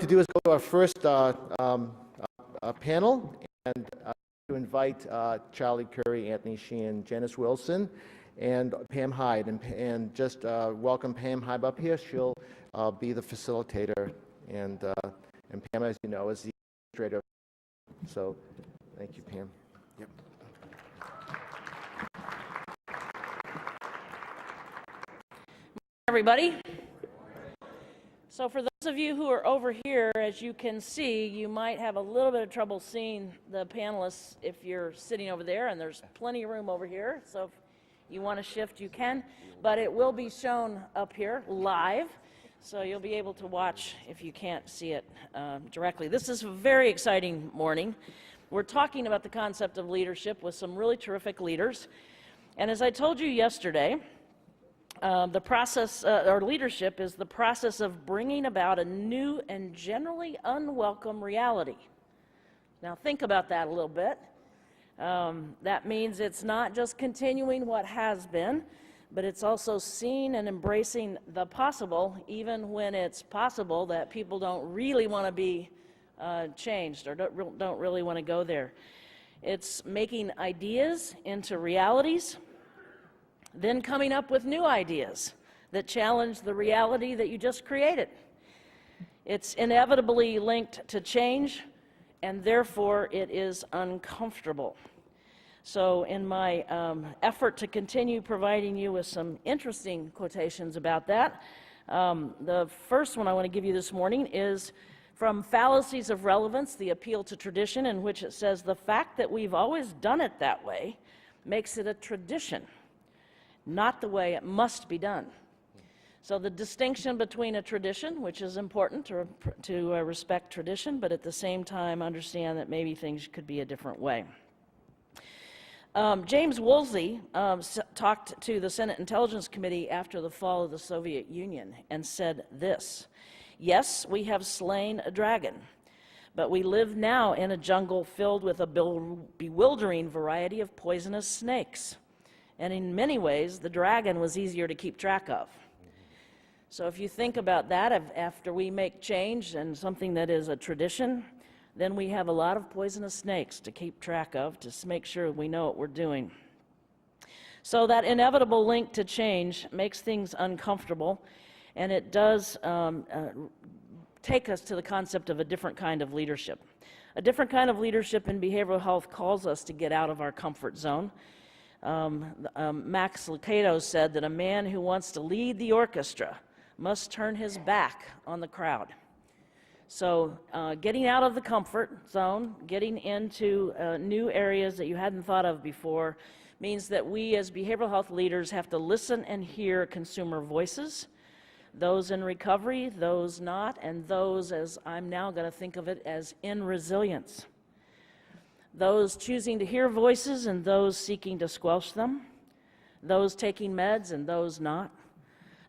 to do is go to our first panel and to invite Charlie Curie, Antony Sheehan, Janice Wilson, and Pam Hyde. And just welcome Pam Hyde up here. She'll be the facilitator, and Pam, as you know, is the administrator. So thank you, Pam. Yep. Everybody. So for those of you who are over here, as you can see, you might have a little bit of trouble seeing the panelists if you're sitting over there, and there's plenty of room over here. So if you want to shift, you can. But it will be shown up here live, so you'll be able to watch if you can't see it directly. This is a very exciting morning. We're talking about the concept of leadership with some really terrific leaders. And as I told you yesterday, the process, or leadership, is the process of bringing about a new and generally unwelcome reality. Now think about that a little bit. That means it's not just continuing what has been, but it's also seeing and embracing the possible, even when it's possible that people don't really want to be changed or don't really want to go there. It's making ideas into realities, then coming up with new ideas that challenge the reality that you just created. It's inevitably linked to change, and therefore it is uncomfortable. So in my effort to continue providing you with some interesting quotations about that, the first one I want to give you this morning is from Fallacies of Relevance, the Appeal to Tradition, in which it says, "The fact that we've always done it that way makes it a tradition, not the way it must be done." So the distinction between a tradition, which is important to respect tradition, but at the same time understand that maybe things could be a different way. James Woolsey talked to the Senate Intelligence Committee after the fall of the Soviet Union and said this: "Yes, we have slain a dragon, but we live now in a jungle filled with a bewildering variety of poisonous snakes. And in many ways, the dragon was easier to keep track of." So if you think about that, after we make change and something that is a tradition, then we have a lot of poisonous snakes to keep track of to make sure we know what we're doing. So that inevitable link to change makes things uncomfortable, and it does take us to the concept of a different kind of leadership. A different kind of leadership in behavioral health calls us to get out of our comfort zone. Max Lucado said that a man who wants to lead the orchestra must turn his back on the crowd. So getting out of the comfort zone, getting into new areas that you hadn't thought of before, means that we as behavioral health leaders have to listen and hear consumer voices, those in recovery, those not, and those, as I'm now going to think of it, as in resilience. Those choosing to hear voices and those seeking to squelch them, those taking meds and those not,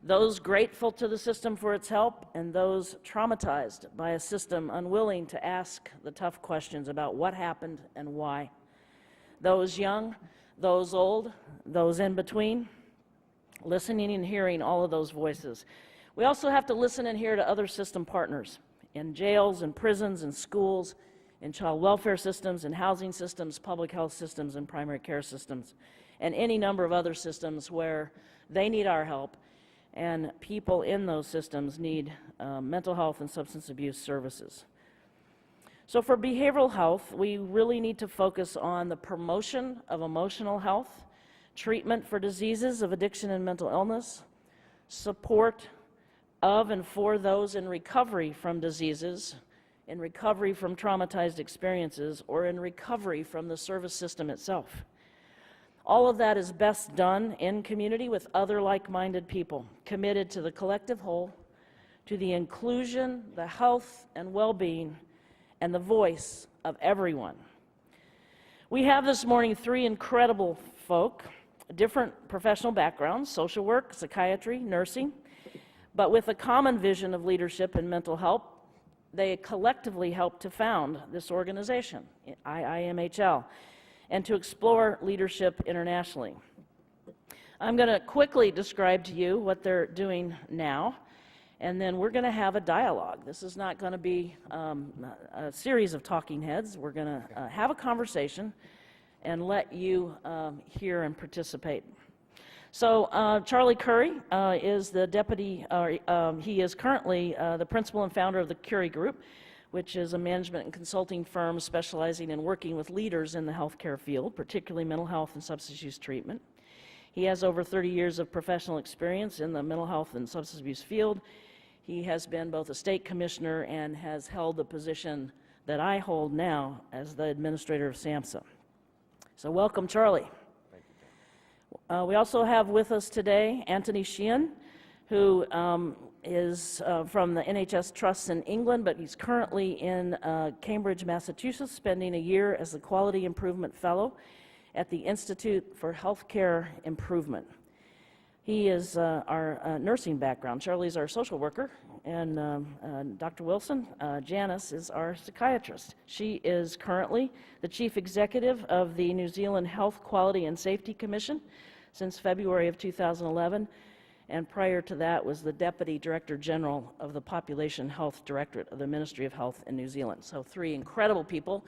those grateful to the system for its help and those traumatized by a system unwilling to ask the tough questions about what happened and why, those young, those old, those in between, listening and hearing all of those voices. We also have to listen and hear to other system partners in jails and prisons and schools, in child welfare systems, in housing systems, public health systems, and primary care systems, and any number of other systems where they need our help, and people in those systems need mental health and substance abuse services. So for behavioral health, we really need to focus on the promotion of emotional health, treatment for diseases of addiction and mental illness, support of and for those in recovery from diseases, in recovery from traumatized experiences, or in recovery from the service system itself. All of that is best done in community with other like-minded people, committed to the collective whole, to the inclusion, the health and well-being, and the voice of everyone. We have this morning three incredible folk, different professional backgrounds: social work, psychiatry, nursing, but with a common vision of leadership and mental health. They collectively helped to found this organization, IIMHL, and to explore leadership internationally. I'm going to quickly describe to you what they're doing now, And then we're going to have a dialogue. This is not going to be a series of talking heads. We're going to have a conversation and let you hear and participate. So Charlie Curie is the deputy, he is currently the principal and founder of the Curie Group, which is a management and consulting firm specializing in working with leaders in the healthcare field, particularly mental health and substance use treatment. He has over 30 years of professional experience in the mental health and substance abuse field. He has been both a state commissioner and has held the position that I hold now as the administrator of SAMHSA. So welcome, Charlie. We also have with us today Antony Sheehan, who is from the NHS Trusts in England, but he's currently in Cambridge, Massachusetts, spending a year as the Quality Improvement Fellow at the Institute for Healthcare Improvement. He is our nursing background. Charlie's our social worker, and Dr. Wilson, Janice, is our psychiatrist. She is currently the chief executive of the New Zealand Health Quality and Safety Commission since February of 2011, and prior to that was the Deputy Director General of the Population Health Directorate of the Ministry of Health in New Zealand. So 3 incredible people.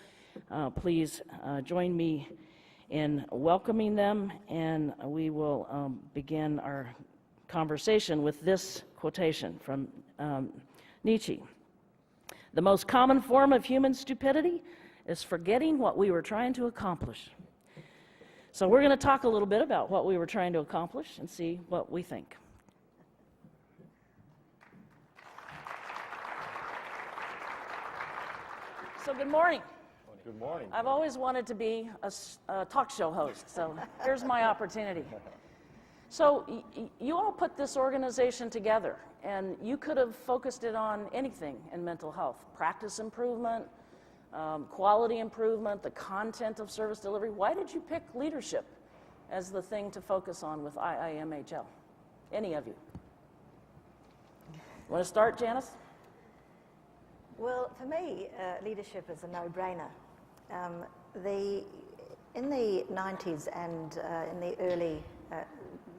Please join me in welcoming them, and we will begin our conversation with this quotation from Nietzsche. "The most common form of human stupidity is forgetting what we were trying to accomplish." So we're going to talk a little bit about what we were trying to accomplish and see what we think. So good morning. Good morning. I've always wanted to be a talk show host, so here's my opportunity. So you all put this organization together, and you could have focused it on anything in mental health: practice improvement, quality improvement, the content of service delivery. Why did you pick leadership as the thing to focus on with IIMHL? Any of you? Want to start, Janice? Well, for me, leadership is a no-brainer. In the 90s and in the early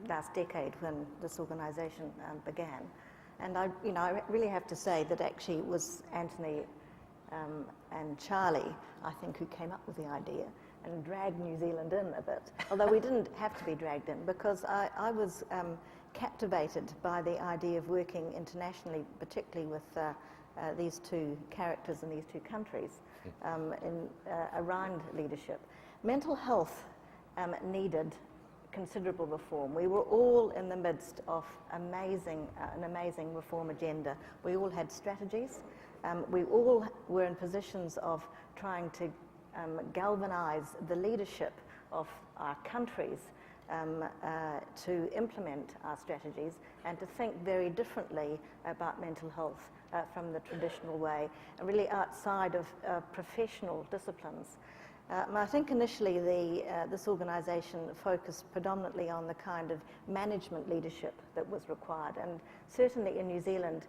last decade when this organization began, and I really have to say that actually it was Antony and Charlie, I think, who came up with the idea and dragged New Zealand in a bit, although we didn't have to be dragged in, because I was captivated by the idea of working internationally, particularly with these 2 characters in these 2 countries around leadership. Mental health needed considerable reform. We were all in the midst of an amazing reform agenda. We all had strategies. We all were in positions of trying to galvanize the leadership of our countries to implement our strategies and to think very differently about mental health from the traditional way, and really outside of professional disciplines. I think initially this organization focused predominantly on the kind of management leadership that was required, and certainly in New Zealand,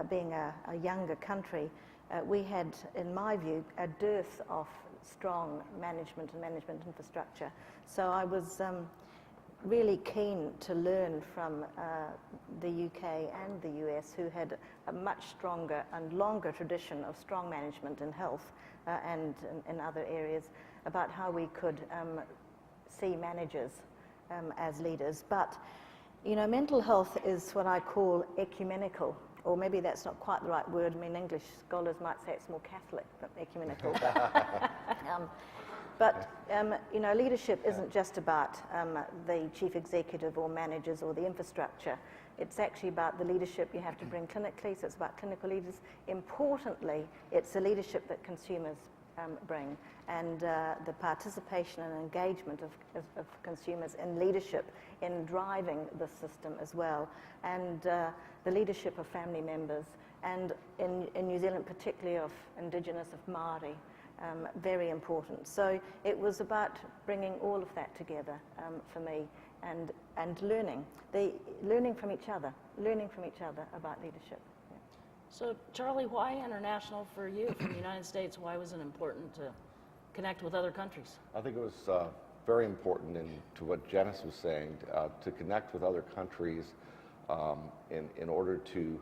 being a younger country, we had, in my view, a dearth of strong management and management infrastructure. So I was really keen to learn from the UK and the US, who had a much stronger and longer tradition of strong management in health and in other areas, about how we could see managers as leaders. But, mental health is what I call ecumenical, or maybe that's not quite the right word. I mean, English scholars might say it's more Catholic than ecumenical. But leadership isn't just about the chief executive or managers or the infrastructure. It's actually about the leadership you have to bring clinically, so it's about clinical leaders. Importantly, it's the leadership that consumers bring, and the participation and engagement of consumers in leadership in driving the system as well, and the leadership of family members, and in New Zealand particularly of Indigenous, of Māori. Very important. So it was about bringing all of that together for me, and learning from each other about leadership. Yeah. So Charlie, why international for you from the United States? Why was it important to connect with other countries? I think it was very important, to what Janice was saying, to connect with other countries in order to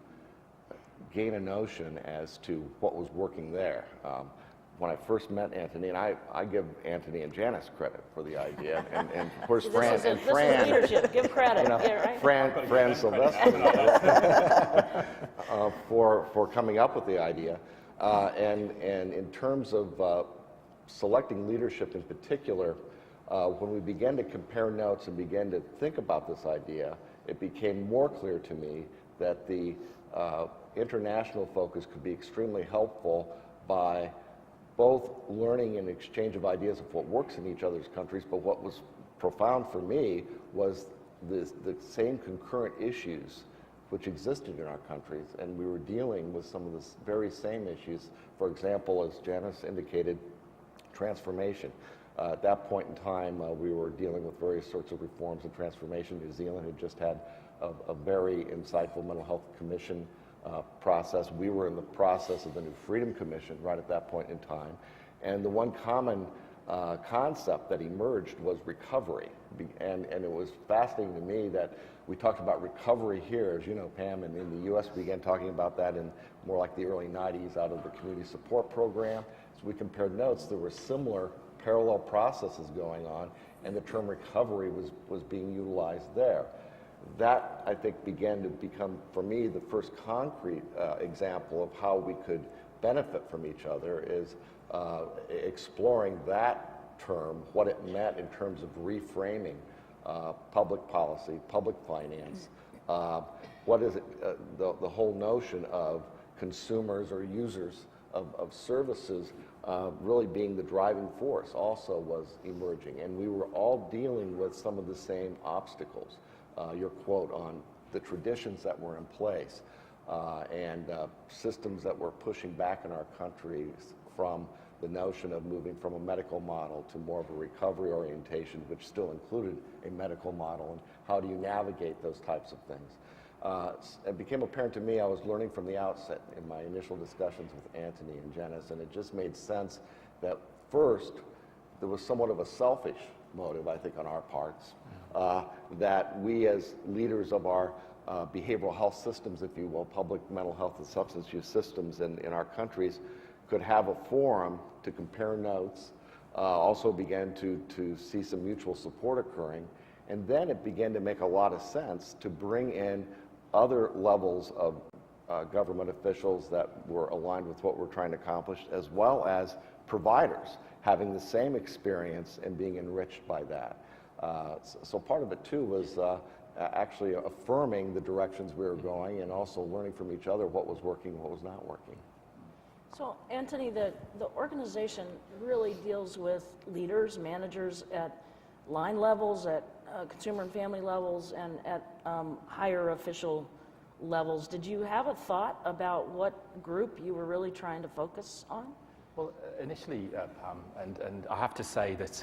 gain a notion as to what was working there. When I first met Antony, and I give Antony and Janice credit for the idea, and of course Fran, This is leadership. Give credit. you know, Yeah, right? Fran Sylvester for coming up with the idea. And in terms of selecting leadership in particular, when we began to compare notes and began to think about this idea, it became more clear to me that the international focus could be extremely helpful by both learning and exchange of ideas of what works in each other's countries, but what was profound for me was the same concurrent issues which existed in our countries, and we were dealing with some of the very same issues. For example, as Janice indicated, transformation. At that point in time, we were dealing with various sorts of reforms and transformation. New Zealand had just had a very insightful mental health commission process. We were in the process of the new Freedom Commission right at that point in time. And the one common concept that emerged was recovery. And it was fascinating to me that we talked about recovery here, as you know, Pam, and in the US we began talking about that in more like the early 90s out of the community support program. So we compared notes. There were similar parallel processes going on, and the term recovery was being utilized there. That, I think, began to become, for me, the first concrete example of how we could benefit from each other is exploring that term, what it meant in terms of reframing public policy, public finance. What is it, the whole notion of consumers or users of services really being the driving force also was emerging. And we were all dealing with some of the same obstacles. Your quote on the traditions that were in place and systems that were pushing back in our countries from the notion of moving from a medical model to more of a recovery orientation, which still included a medical model, and how do you navigate those types of things. It became apparent to me, I was learning from the outset in my initial discussions with Antony and Janice, and it just made sense that first, there was somewhat of a selfish motive, I think, on our parts, that we as leaders of our behavioral health systems, if you will, public mental health and substance use systems in our countries, could have a forum to compare notes, also began to see some mutual support occurring, and then it began to make a lot of sense to bring in other levels of government officials that were aligned with what we're trying to accomplish, as well as providers having the same experience and being enriched by that. So part of it too was actually affirming the directions we were going and also learning from each other what was working and what was not working. So, Antony, the organization really deals with leaders, managers at line levels, at consumer and family levels, and at higher official levels. Did you have a thought about what group you were really trying to focus on? Well, initially, Pam, and I have to say that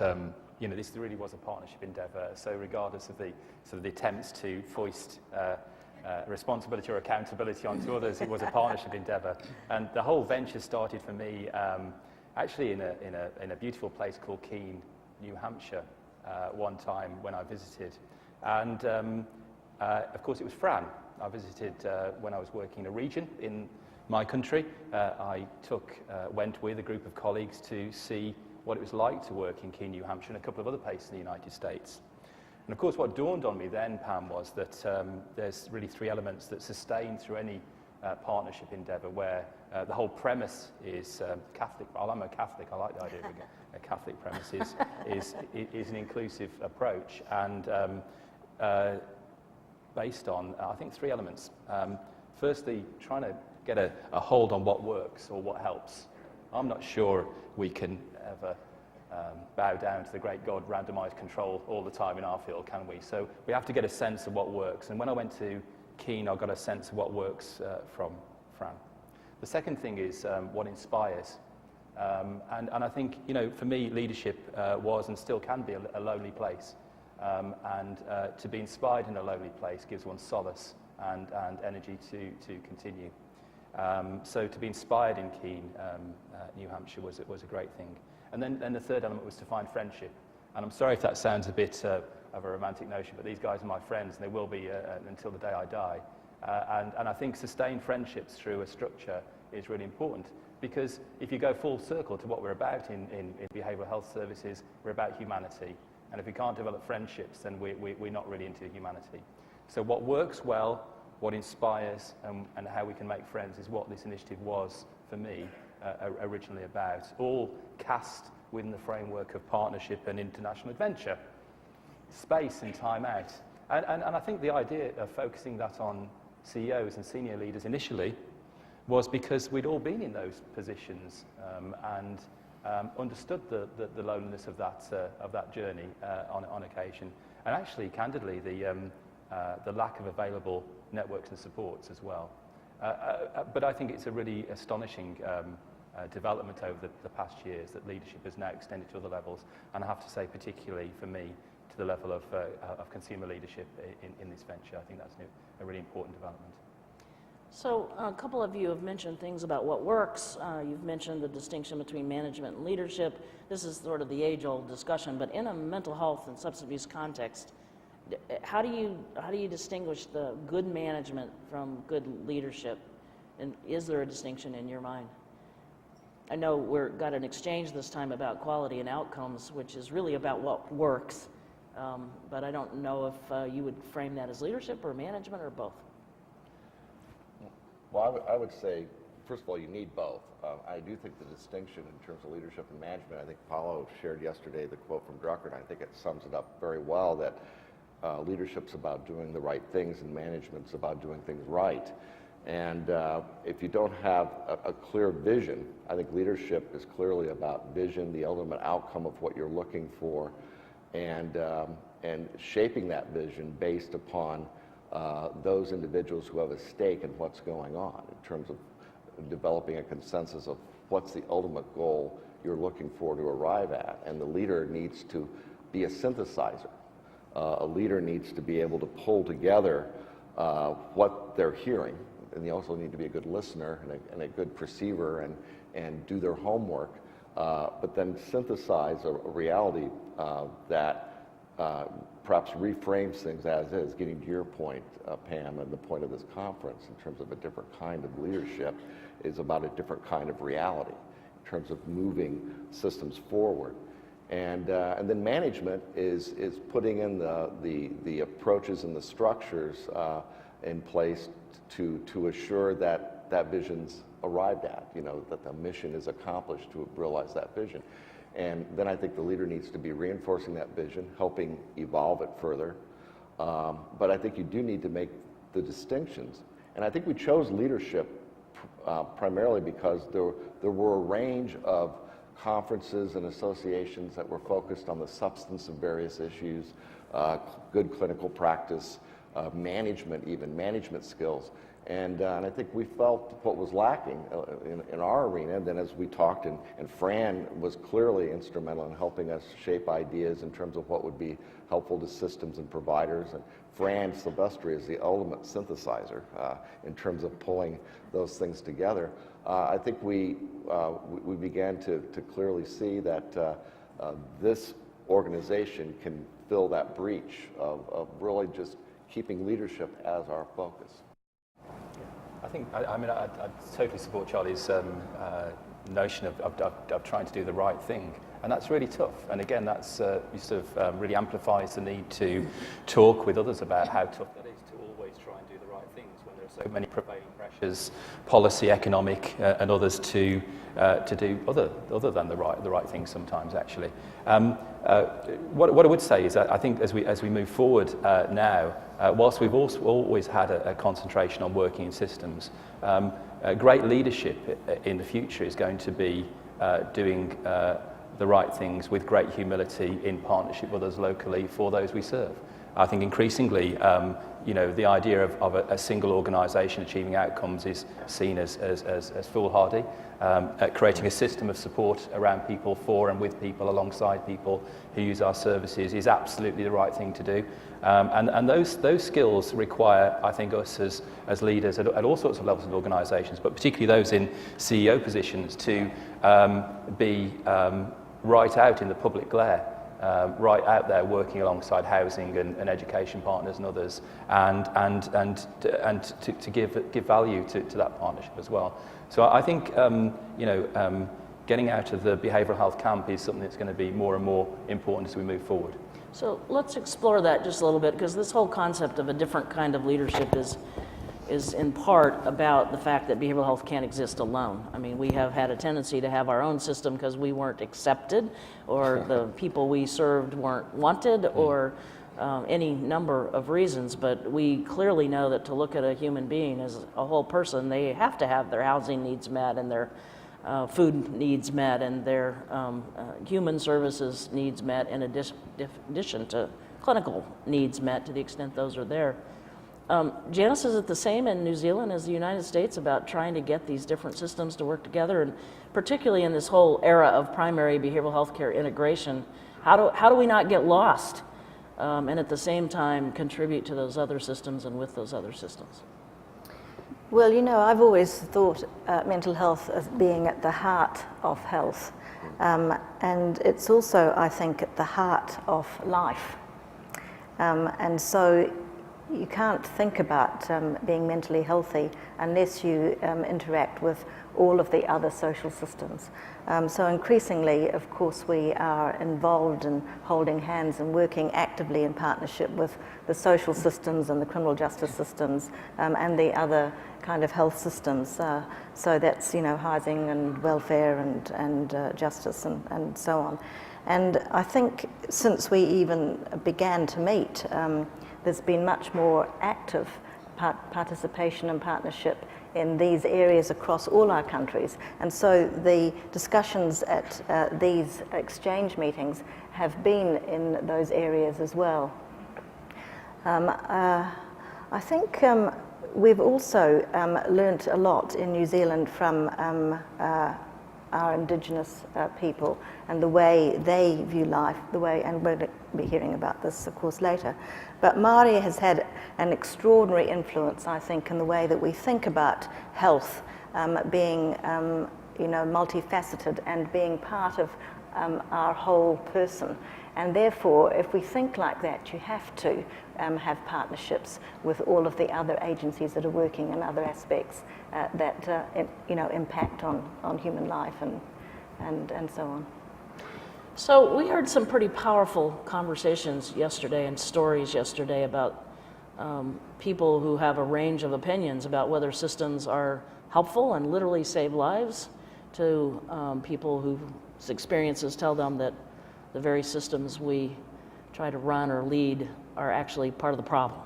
you know, this really was a partnership endeavour. So, regardless of the sort of the attempts to foist responsibility or accountability onto others, it was a partnership endeavour. And the whole venture started for me actually in a beautiful place called Keene, New Hampshire, one time when I visited. And of course, it was Fran. I visited when I was working in a region in my country. I went with a group of colleagues to see what it was like to work in Keene, New Hampshire, and a couple of other places in the United States. And of course, what dawned on me then, Pam, was that there's really three elements that sustain through any partnership endeavour, where the whole premise is Catholic. Well, I'm a Catholic. I like the idea of a Catholic premise is an inclusive approach, and based on, I think, three elements. Firstly, trying to get a hold on what works or what helps. I'm not sure we can ever bow down to the great God, randomized control all the time in our field, can we? So we have to get a sense of what works. And when I went to Keene, I got a sense of what works from Fran. The second thing is what inspires. And I think, you know, for me, leadership was and still can be a lonely place. And to be inspired in a lonely place gives one solace and energy to continue. So to be inspired in Keene, New Hampshire was a great thing. And then the third element was to find friendship. And I'm sorry if that sounds a bit a romantic notion, but these guys are my friends, and they will be until the day I die. And I think sustained friendships through a structure is really important, because if you go full circle to what we're about in behavioural health services, we're about humanity. And if we can't develop friendships, then we're not really into humanity. So what works well, what inspires, and how we can make friends is what this initiative was, for me, originally about, all cast within the framework of partnership and international adventure, space and time out. And I think the idea of focusing that on CEOs and senior leaders initially was because we'd all been in those positions and understood the loneliness of that journey on occasion, and actually, candidly, the lack of available networks and supports as well. But I think it's a really astonishing development over the past years that leadership has now extended to other levels, and I have to say, particularly for me, to the level of consumer leadership in this venture. I think that's a really important development. So a couple of you have mentioned things about what works. You've mentioned the distinction between management and leadership. This is sort of the age-old discussion, but in a mental health and substance abuse context, how do you distinguish the good management from good leadership? And is there a distinction in your mind? I know we've got an exchange this time about quality and outcomes, which is really about what works, but I don't know if you would frame that as leadership or management or both. Well, I would say, first of all, you need both. I do think the distinction in terms of leadership and management, I think Paulo shared yesterday the quote from Drucker, and I think it sums it up very well, that leadership's about doing the right things and management's about doing things right. And if you don't have a clear vision, I think leadership is clearly about vision, the ultimate outcome of what you're looking for, and shaping that vision based upon those individuals who have a stake in what's going on in terms of developing a consensus of what's the ultimate goal you're looking for to arrive at. And the leader needs to be a synthesizer. A leader needs to be able to pull together what they're hearing, and they also need to be a good listener and a good perceiver and do their homework, but then synthesize a reality that perhaps reframes things as is, getting to your point, Pam, and the point of this conference in terms of a different kind of leadership is about a different kind of reality in terms of moving systems forward. And then management is putting in the approaches and the structures in place to assure that that vision's arrived at, you know, that the mission is accomplished to realize that vision. And then I think the leader needs to be reinforcing that vision, helping evolve it further. But I think you do need to make the distinctions. And I think we chose leadership primarily because there were a range of conferences and associations that were focused on the substance of various issues, good clinical practice, management skills. And I think we felt what was lacking in our arena. And then as we talked, and Fran was clearly instrumental in helping us shape ideas in terms of what would be helpful to systems and providers. And Fran Silvestri is the ultimate synthesizer in terms of pulling those things together. I think we began to clearly see that this organization can fill that breach of really just keeping leadership as our focus. I think, I totally support Charlie's notion of trying to do the right thing, and that's really tough. And again, that's really amplifies the need to talk with others about how tough that is to always try and do the right things when there are so many prevailing pressures, policy, economic, and others to do other than the right thing sometimes. Actually, what I would say is that I think as we move forward now. Whilst we've also always had a concentration on working in systems, great leadership in the future is going to be doing the right things with great humility in partnership with us locally for those we serve. I think increasingly, the idea of a single organisation achieving outcomes is seen as foolhardy. Creating a system of support around people, for and with people, alongside people who use our services is absolutely the right thing to do. And those skills require, I think, us as leaders at all sorts of levels of organisations, but particularly those in CEO positions, to be right out in the public glare right out there working alongside housing and education partners and others, and to give value to that partnership as well. So I think getting out of the behavioural health camp is something that's going to be more and more important as we move forward. So let's explore that just a little bit, because this whole concept of a different kind of leadership is in part about the fact that behavioral health can't exist alone. I mean, we have had a tendency to have our own system because we weren't accepted, or the people we served weren't wanted, or any number of reasons. But we clearly know that to look at a human being as a whole person, they have to have their housing needs met, and their food needs met, and their human services needs met, in addition to clinical needs met, to the extent those are there. Janice, is it the same in New Zealand as the United States about trying to get these different systems to work together, and particularly in this whole era of primary behavioral health care integration, how do we not get lost and at the same time contribute to those other systems and with those other systems? Well, you know, I've always thought mental health as being at the heart of health. And it's also, I think, at the heart of life. And so you can't think about being mentally healthy unless you interact with all of the other social systems. So increasingly, of course, we are involved in holding hands and working actively in partnership with the social systems and the criminal justice systems and the other kind of health systems. So that's, you know, housing and welfare and justice and so on. And I think since we even began to meet, there's been much more active participation and partnership in these areas across all our countries. And so the discussions at these exchange meetings have been in those areas as well. I think we've also learnt a lot in New Zealand from our Indigenous people and the way they view life, and we'll be hearing about this, of course, later. But Māori has had an extraordinary influence, I think, in the way that we think about health being, multifaceted and being part of our whole person. And therefore, if we think like that, you have to have partnerships with all of the other agencies that are working in other aspects that impact on human life and so on. So we heard some pretty powerful conversations yesterday and stories yesterday about people who have a range of opinions about whether systems are helpful and literally save lives, to people whose experiences tell them that the very systems we try to run or lead are actually part of the problem.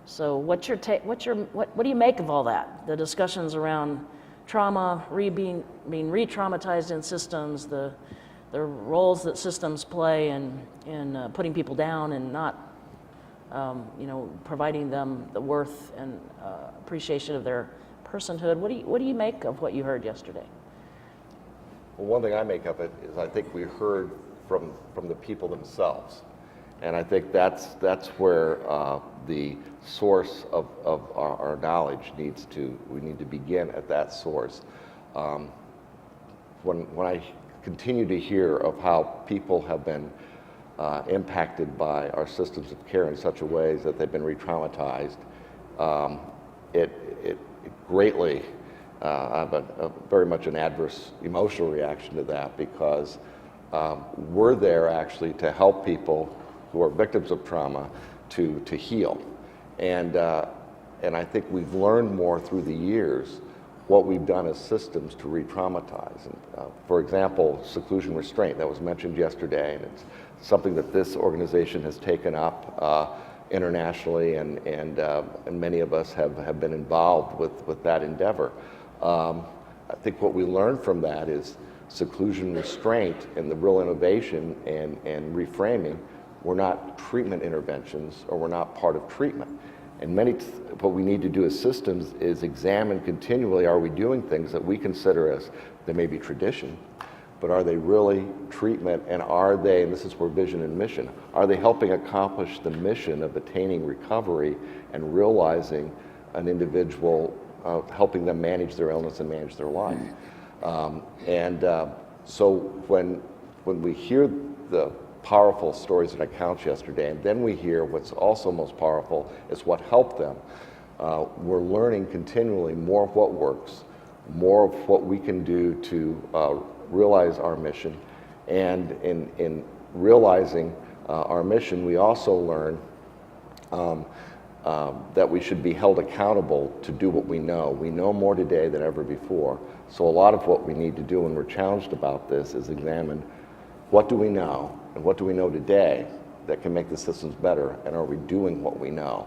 So what do you make of all that? The discussions around trauma, being re-traumatized in systems, the roles that systems play in putting people down and not providing them the worth and appreciation of their personhood. What do you make of what you heard yesterday? Well, one thing I make of it is I think we heard from the people themselves. And I think that's where the source of our knowledge we need to begin at that source. When I continue to hear of how people have been impacted by our systems of care in such a ways that they've been re-traumatized, it greatly, I have a very much an adverse emotional reaction to that, because we're there actually to help people who are victims of trauma to heal. And I think we've learned more through the years what we've done as systems to re-traumatize. For example, seclusion restraint, that was mentioned yesterday, and it's something that this organization has taken up internationally, and many of us have been involved with that endeavor. I think what we learned from that is seclusion restraint and the real innovation and reframing were not treatment interventions, or were not part of treatment. And what we need to do as systems is examine continually, are we doing things that we consider as, they may be tradition, but are they really treatment, and are they, and this is where vision and mission, are they helping accomplish the mission of attaining recovery and realizing an individual, helping them manage their illness and manage their life? So when we hear the powerful stories and accounts yesterday, and then we hear what's also most powerful is what helped them. We're learning continually more of what works, more of what we can do to realize our mission, and in realizing our mission, we also learn that we should be held accountable to do what we know. We know more today than ever before, so a lot of what we need to do when we're challenged about this is examine what do we know, and what do we know today that can make the systems better, and are we doing what we know?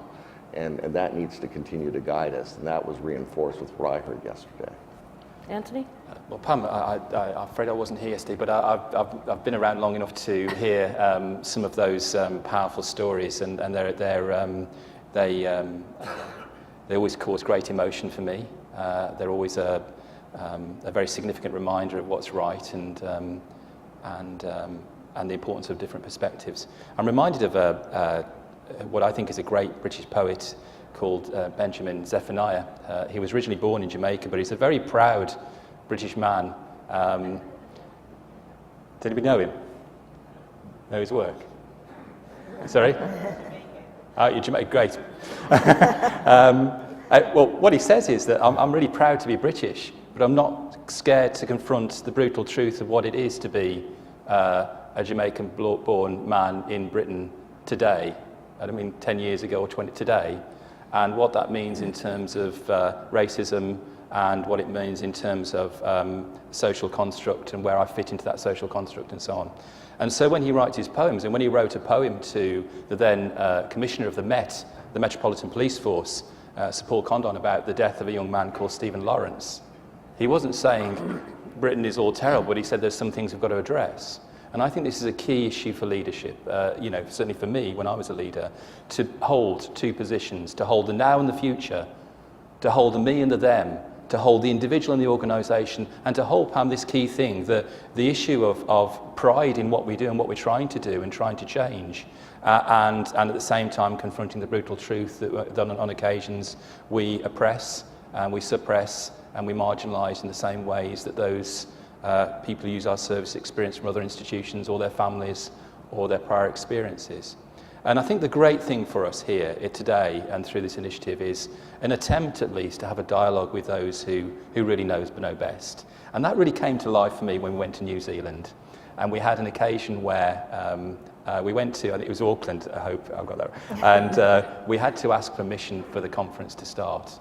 And that needs to continue to guide us, and that was reinforced with what I heard yesterday. Anthony? Well, Pam, I'm afraid I wasn't here yesterday, but I've been around long enough to hear some of those powerful stories, and they always cause great emotion for me. They're always a very significant reminder of what's right, and the importance of different perspectives. I'm reminded of what I think is a great British poet called Benjamin Zephaniah. He was originally born in Jamaica, but he's a very proud British man. Did anybody know him? Know his work? Sorry? You're Jamaican, great. Well, what he says is that I'm really proud to be British, but I'm not scared to confront the brutal truth of what it is to be a Jamaican-born man in Britain today. I don't mean 10 years ago or 20 today, and what that means in terms of racism, and what it means in terms of social construct and where I fit into that social construct and so on. And so when he writes his poems, and when he wrote a poem to the then Commissioner of the Met, the Metropolitan Police Force, Sir Paul Condon, about the death of a young man called Stephen Lawrence, he wasn't saying Britain is all terrible, but he said there's some things we've got to address. And I think this is a key issue for leadership, certainly for me when I was a leader, to hold two positions, to hold the now and the future, to hold the me and the them, to hold the individual and the organisation, and to hold, Pam, this key thing, the issue of pride in what we do and what we're trying to do and trying to change, and at the same time confronting the brutal truth that on occasions we oppress and we suppress and we marginalise in the same ways that those people who use our service experience from other institutions or their families or their prior experiences. And I think the great thing for us here today and through this initiative is an attempt at least to have a dialogue with those who really know best. And that really came to life for me when we went to New Zealand. And we had an occasion where we went to, I think it was Auckland, I hope I've got that right. And we had to ask permission for the conference to start.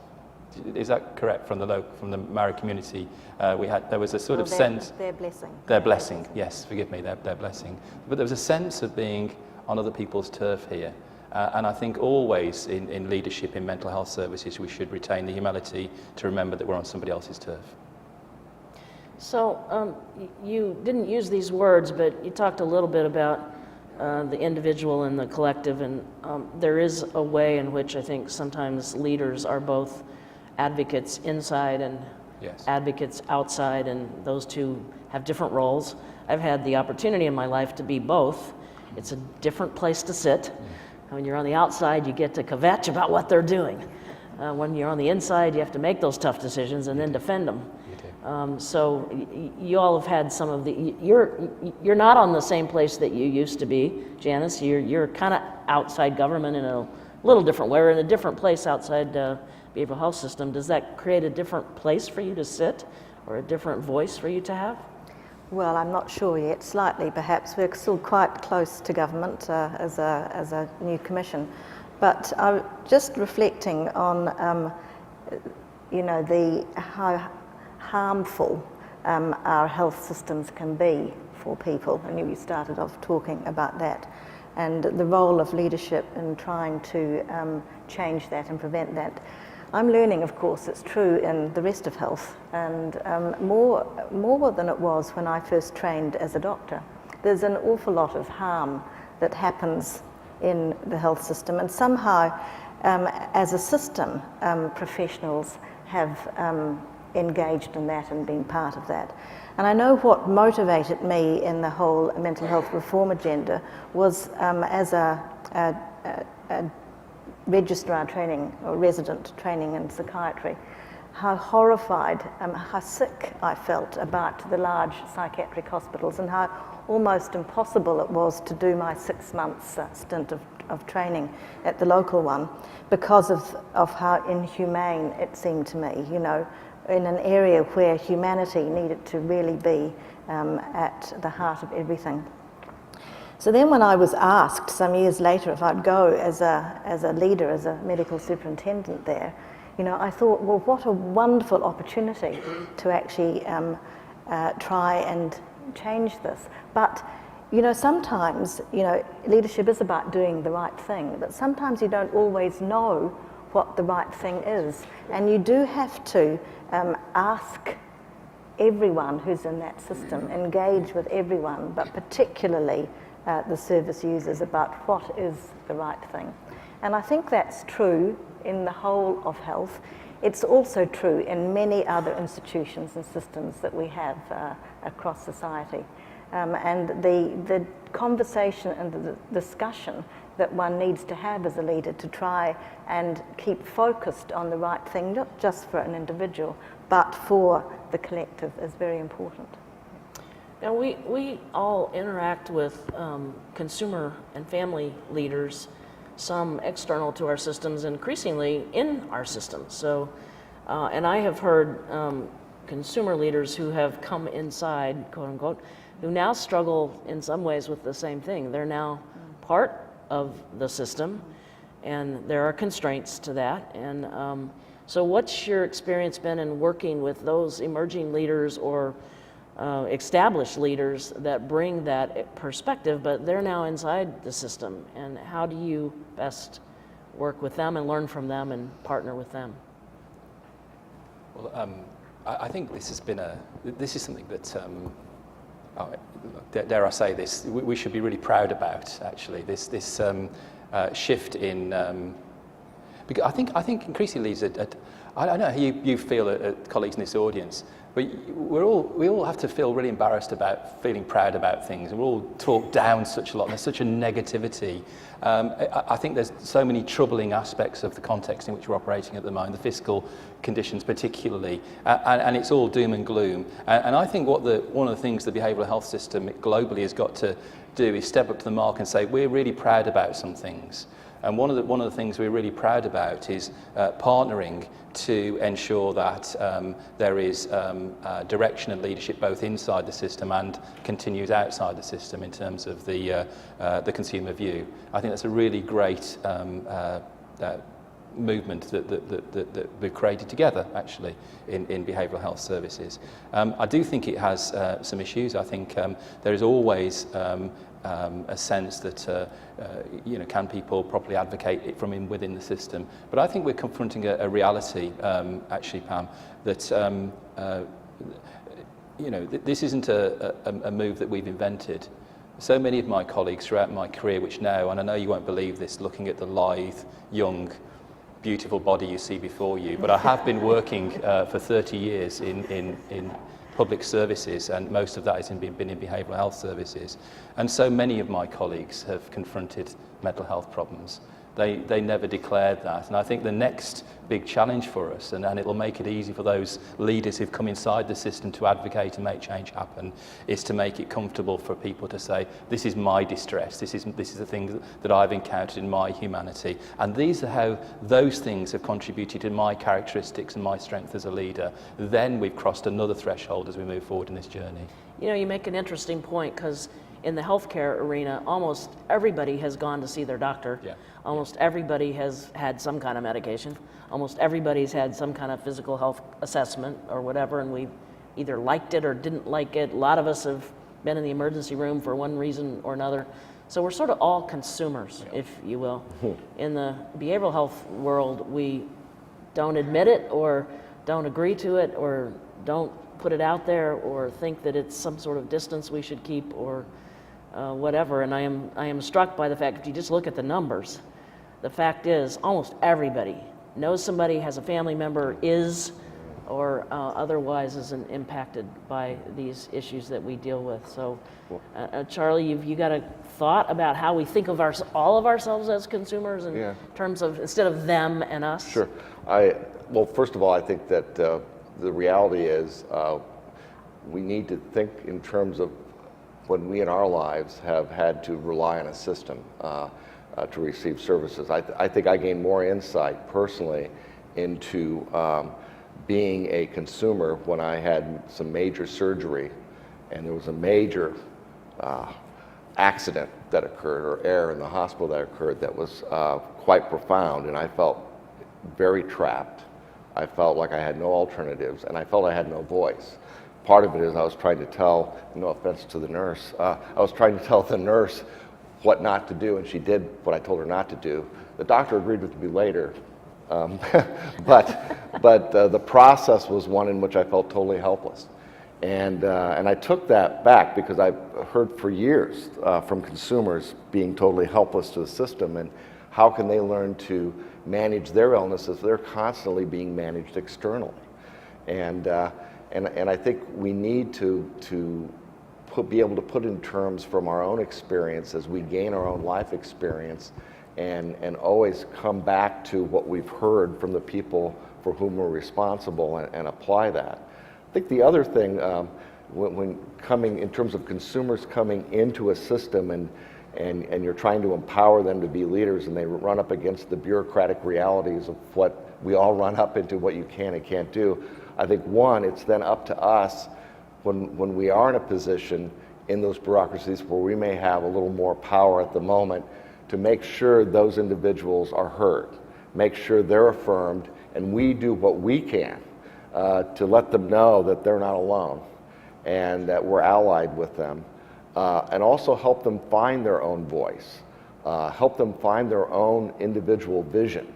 Is that correct? From the Maori community, there was a sort of sense. Their blessing. Their blessing, yes, forgive me, their blessing. But there was a sense of being on other people's turf here. And I think always in leadership in mental health services, we should retain the humility to remember that we're on somebody else's turf. So you didn't use these words, but you talked a little bit about the individual and the collective, and there is a way in which I think sometimes leaders are both advocates inside and yes. advocates outside, and those two have different roles. I've had the opportunity in my life to be both. It's a different place to sit. When you're on the outside, you get to kvetch about what they're doing. When you're on the inside, you have to make those tough decisions and then defend them. So you all have had some of the, you're not on the same place that you used to be, Janice. You're kind of outside government in a little different way. We're in a different place outside behavioral health system. Does that create a different place for you to sit or a different voice for you to have? Well, I'm not sure yet, slightly perhaps. We're still quite close to government as a new commission. But I'm just reflecting on, how harmful our health systems can be for people. And you started off talking about that. And the role of leadership in trying to change that and prevent that. I'm learning, of course, it's true in the rest of health, and more than it was when I first trained as a doctor. There's an awful lot of harm that happens in the health system, and somehow, as a system, professionals have engaged in that and been part of that. And I know what motivated me in the whole mental health reform agenda was as a registrar training or resident training in psychiatry. how horrified, how sick I felt about the large psychiatric hospitals and how almost impossible it was to do my 6 months stint of training at the local one because of how inhumane it seemed to me, you know, in an area where humanity needed to really be at the heart of everything. So then when I was asked some years later if I'd go as a leader, as a medical superintendent there, you know, I thought, well, what a wonderful opportunity to actually try and change this. But, you know, sometimes, you know, leadership is about doing the right thing, but sometimes you don't always know what the right thing is. And you do have to ask everyone who's in that system, engage with everyone, but particularly the service users about what is the right thing. And I think that's true in the whole of health. It's also true in many other institutions and systems that we have across society. And the conversation and the discussion that one needs to have as a leader to try and keep focused on the right thing, not just for an individual, but for the collective, is very important. Now, we all interact with consumer and family leaders, some external to our systems, increasingly in our systems. So, and I have heard consumer leaders who have come inside, quote unquote, who now struggle in some ways with the same thing. They're now part of the system, and there are constraints to that. And so what's your experience been in working with those emerging leaders or established leaders that bring that perspective, but they're now inside the system? And how do you best work with them and learn from them and partner with them? Well, I think this has been this is something that, dare I say this, we should be really proud about, actually, this shift in, because I think increasingly, I don't know how you feel colleagues in this audience, but we all have to feel really embarrassed about feeling proud about things, and we're all talked down such a lot, and there's such a negativity. I think there's so many troubling aspects of the context in which we're operating at the moment, the fiscal conditions particularly, and it's all doom and gloom. And I think one of the things the behavioural health system globally has got to do is step up to the mark and say, we're really proud about some things. And one of the things we're really proud about is partnering to ensure that there is direction and leadership both inside the system and continues outside the system in terms of the consumer view. I think that's a really great movement that we've created together, actually, in behavioural health services. I do think it has some issues. I think there is always a sense that you know, can people properly advocate it from within the system? But I think we're confronting a reality, actually, Pam, that you know, this isn't a move that we've invented. So many of my colleagues throughout my career, which now, and I know you won't believe this, looking at the lithe, young, beautiful body you see before you, but I have been working for 30 years in public services, and most of that has been in behavioural health services. And so many of my colleagues have confronted mental health problems. They never declared that. And I think the next big challenge for us, and it'll make it easy for those leaders who've come inside the system to advocate and make change happen, is to make it comfortable for people to say, this is my distress, this is the thing that I've encountered in my humanity, and these are how those things have contributed to my characteristics and my strength as a leader. Then we've crossed another threshold as we move forward in this journey. You know, you make an interesting point, because in the healthcare arena, almost everybody has gone to see their doctor. Yeah. Almost everybody has had some kind of medication. Almost everybody's had some kind of physical health assessment or whatever, and we've either liked it or didn't like it. A lot of us have been in the emergency room for one reason or another. So we're sort of all consumers, if you will. In the behavioral health world, we don't admit it or don't agree to it or don't put it out there or think that it's some sort of distance we should keep or whatever. And I am struck by the fact, if you just look at the numbers, the fact is almost everybody knows somebody, has a family member, is or otherwise is impacted by these issues that we deal with. So, Charlie, you got a thought about how we think of all of ourselves as consumers in terms of, instead of them and us? Sure. Well, first of all, I think that the reality is we need to think in terms of when we in our lives have had to rely on a system to receive services. I think I gained more insight personally into being a consumer when I had some major surgery and there was a major accident that occurred, or error in the hospital that occurred, that was quite profound, and I felt very trapped. I felt like I had no alternatives, and I felt I had no voice. Part of it is I was trying to tell, no offense to the nurse, I was trying to tell the nurse what not to do, and she did what I told her not to do. The doctor agreed with me later, but the process was one in which I felt totally helpless. And I took that back because I've heard for years from consumers being totally helpless to the system, and how can they learn to manage their illnesses? They're constantly being managed externally. And I think we need to be able to put in terms from our own experience as we gain our own life experience, and always come back to what we've heard from the people for whom we're responsible and apply that. I think the other thing, when coming in terms of consumers coming into a system and you're trying to empower them to be leaders, and they run up against the bureaucratic realities of what we all run up into, what you can and can't do. I think one, it's then up to us when we are in a position in those bureaucracies where we may have a little more power at the moment, to make sure those individuals are heard, make sure they're affirmed, and we do what we can to let them know that they're not alone and that we're allied with them, and also help them find their own voice, help them find their own individual vision.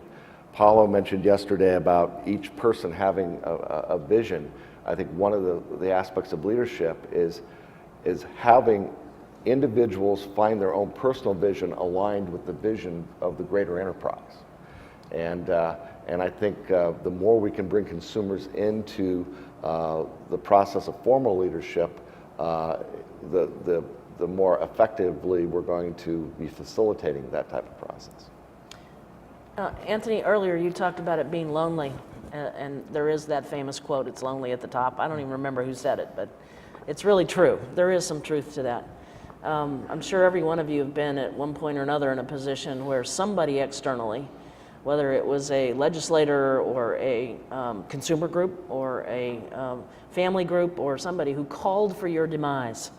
Paulo mentioned yesterday about each person having a vision. I think one of the aspects of leadership is having individuals find their own personal vision aligned with the vision of the greater enterprise. And I think the more we can bring consumers into the process of formal leadership, the more effectively we're going to be facilitating that type of process. Antony, earlier you talked about it being lonely, and there is that famous quote, "It's lonely at the top." I don't even remember who said it, but it's really true. There is some truth to that. I'm sure every one of you have been at one point or another in a position where somebody externally, whether it was a legislator or a consumer group or a family group or somebody who called for your demise,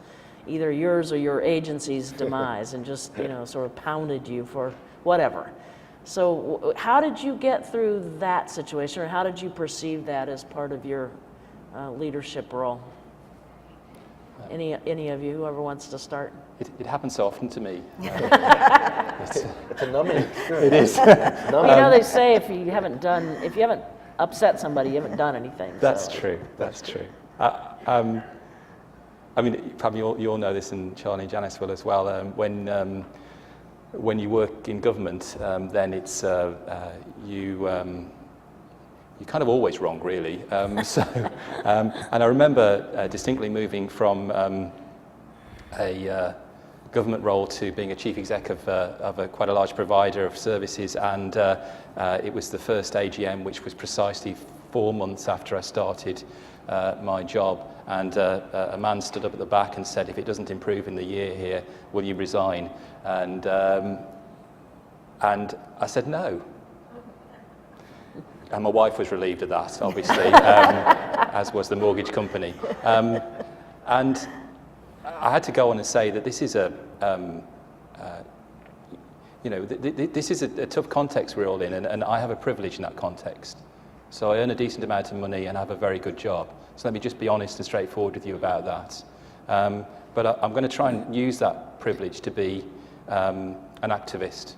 either yours or your agency's demise, and just sort of pounded you for whatever. So how did you get through that situation, or how did you perceive that as part of your leadership role? Any of you, whoever wants to start? It happens so often to me. It's a numbing experience. It is. Well, they say if you haven't upset somebody, you haven't done anything. That's so. true. That's true. I mean, probably you all know this, and Charlie and Janice will as well. When you work in government, then it's you're kind of always wrong, really. And I remember distinctly moving from a government role to being a chief exec of quite a large provider of services, and it was the first AGM, which was precisely 4 months after I started my job, and a man stood up at the back and said, "If it doesn't improve in the year here, will you resign?" And I said no. And my wife was relieved of that, obviously, as was the mortgage company. And I had to go on and say that this is this is a tough context we're all in, and I have a privilege in that context. So I earn a decent amount of money and have a very good job. So let me just be honest and straightforward with you about that. But I'm going to try and use that privilege to be an activist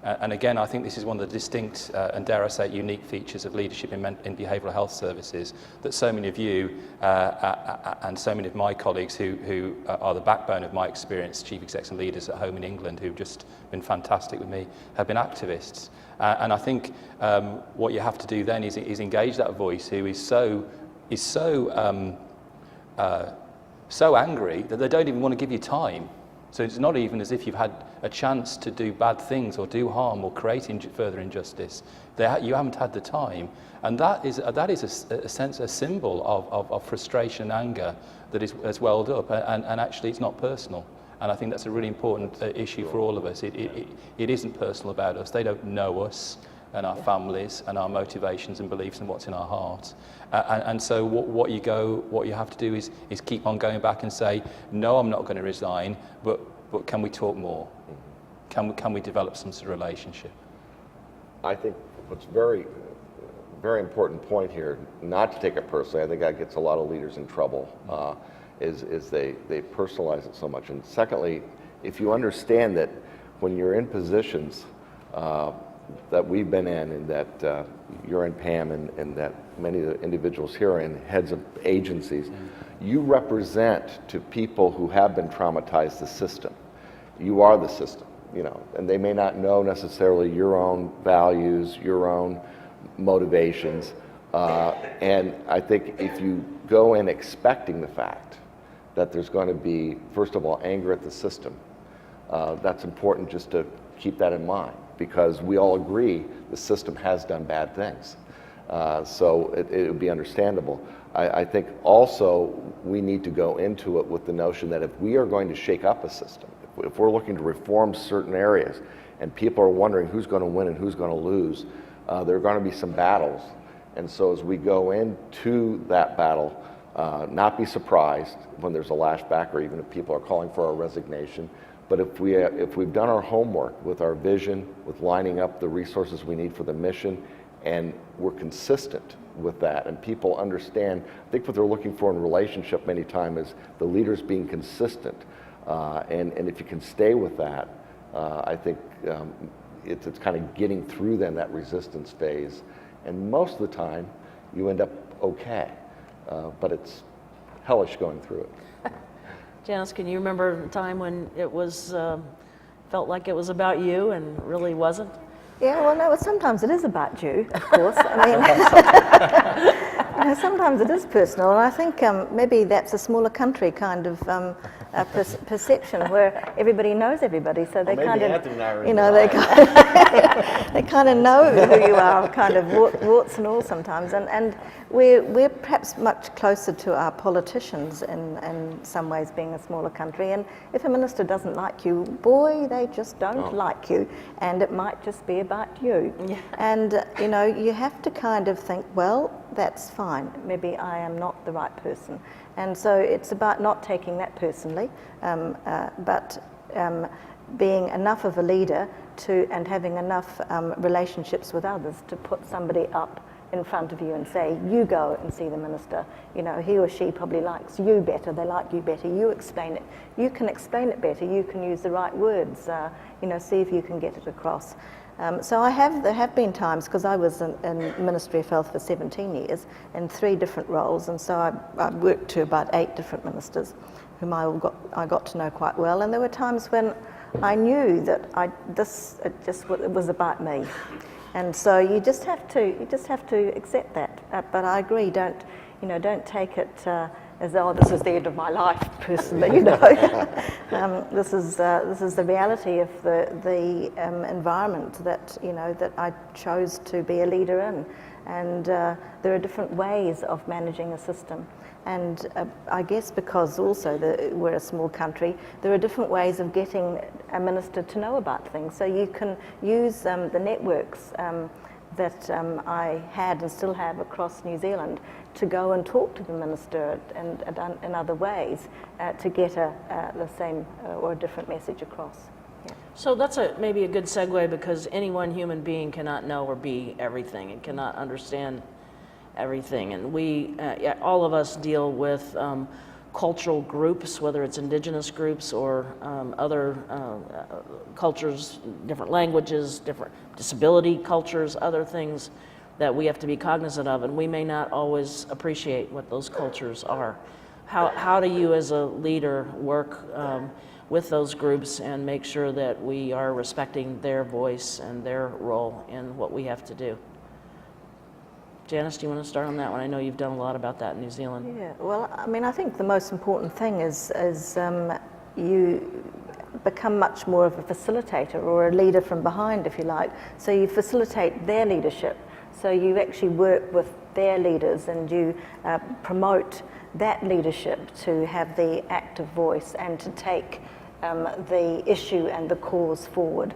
And again, I think this is one of the distinct and dare I say unique features of leadership in behavioural health services, that so many of you and so many of my colleagues who are the backbone of my experience, chief execs and leaders at home in England who've just been fantastic with me, have been activists. And I think what you have to do then is engage that voice who is so angry that they don't even want to give you time. So it's not even as if you've had a chance to do bad things or do harm or create further injustice. You haven't had the time. And that is a symbol of frustration and anger that has welled up. And actually, it's not personal. And I think that's a really important issue for all of us. It isn't personal about us. They don't know us and our families and our motivations and beliefs and what's in our hearts. And so what you have to do is keep on going back and say, no, I'm not going to resign, but can we talk more? Can we develop some sort of relationship? I think what's very, very important point here, not to take it personally, I think that gets a lot of leaders in trouble, is they personalize it so much. And secondly, if you understand that when you're in positions that we've been in, and that you're in, Pam, and that many of the individuals here are in, heads of agencies, you represent to people who have been traumatized the system. You are the system, you know, and they may not know necessarily your own values, your own motivations, and I think if you go in expecting the fact that there's going to be, first of all, anger at the system, that's important just to keep that in mind, because we all agree the system has done bad things. So it would be understandable. I think also we need to go into it with the notion that if we are going to shake up a system, if we're looking to reform certain areas, and people are wondering who's going to win and who's going to lose, there are going to be some battles. And so as we go into that battle, not be surprised when there's a lashback, or even if people are calling for our resignation. But if we've done our homework with our vision, with lining up the resources we need for the mission, and we're consistent with that, and people understand, I think what they're looking for in relationship many times is the leaders being consistent. And if you can stay with that, I think it's kind of getting through then that resistance phase. And most of the time, you end up okay, but it's hellish going through it. Janice, can you remember a time when it was felt like it was about you and really wasn't? Yeah, well, no, sometimes it is about you, of course. I mean, sometimes it is personal, and I think maybe that's a smaller country kind of perception where everybody knows everybody, so they kind of, you know, they kind of know who you are, kind of warts and all sometimes, and we're perhaps much closer to our politicians in some ways, being a smaller country. And if a minister doesn't like you, boy, they just don't like you, and it might just be about you. Yeah. And you know, you have to kind of think, well, that's fine. Maybe I am not the right person. And so it's about not taking that personally, but being enough of a leader and having enough relationships with others to put somebody up in front of you and say, you go and see the minister. You know, he or she probably likes you better, they like you better, you explain it. You can explain it better, you can use the right words, you know, see if you can get it across. So there have been times, because I was in Ministry of Health for 17 years in 3 different roles, and so I worked to about 8 different ministers whom I got to know quite well, and there were times when I knew that it was about me. And so you just have to accept that. But I agree, don't take it as though this is the end of my life personally. You know, this is the reality of the environment that I chose to be a leader in, and there are different ways of managing a system. And I guess because also we're a small country, there are different ways of getting a minister to know about things. So you can use the networks that I had and still have across New Zealand to go and talk to the minister and in other ways to get the same or a different message across. Yeah. So that's maybe a good segue, because any one human being cannot know or be everything and cannot understand everything, and we all of us deal with cultural groups, whether it's indigenous groups or other cultures, different languages, different disability cultures, other things that we have to be cognizant of, and we may not always appreciate what those cultures are. How do you as a leader work with those groups and make sure that we are respecting their voice and their role in what we have to do? Janice, do you want to start on that one? I know you've done a lot about that in New Zealand. Yeah, well, I mean, I think the most important thing is you become much more of a facilitator or a leader from behind, if you like. So you facilitate their leadership. So you actually work with their leaders and you promote that leadership to have the active voice and to take the issue and the cause forward.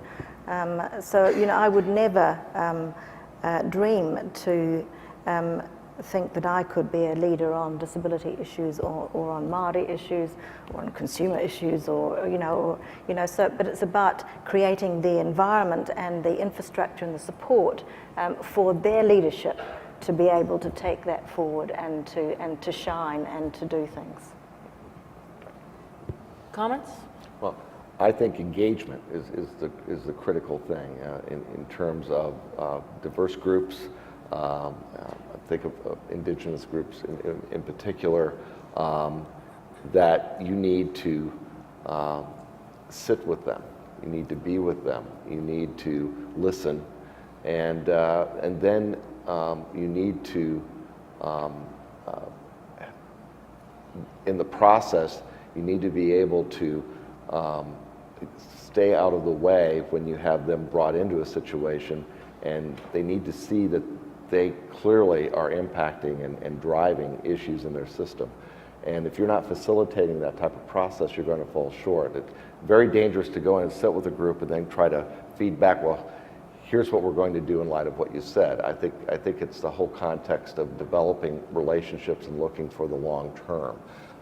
So, you know, I would never dream to think that I could be a leader on disability issues or on Māori issues or on consumer issues or so, but it's about creating the environment and the infrastructure and the support for their leadership to be able to take that forward and to shine and to do things. Comments? Well, I think engagement is the critical thing in terms of diverse groups. Think of indigenous groups in particular, that you need to sit with them, you need to be with them, you need to listen, and then you need to, in the process, you need to be able to stay out of the way when you have them brought into a situation, and they need to see that they clearly are impacting and driving issues in their system. And if you're not facilitating that type of process, you're going to fall short. It's very dangerous to go in and sit with a group and then try to feed back, well, here's what we're going to do in light of what you said. I think it's the whole context of developing relationships and looking for the long term.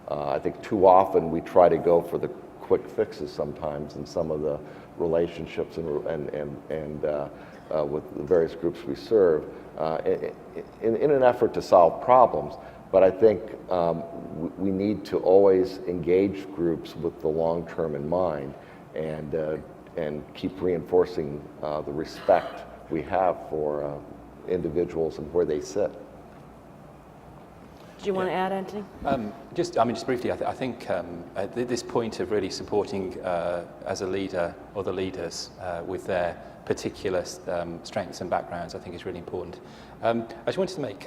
I think too often we try to go for the quick fixes sometimes in some of the relationships and with the various groups we serve, in an effort to solve problems. But I think we need to always engage groups with the long term in mind, and keep reinforcing the respect we have for individuals and where they sit. Do you want to add, Antony? Just briefly, I think at this point of really supporting as a leader other leaders with their particular strengths and backgrounds, I think is really important. I just wanted to make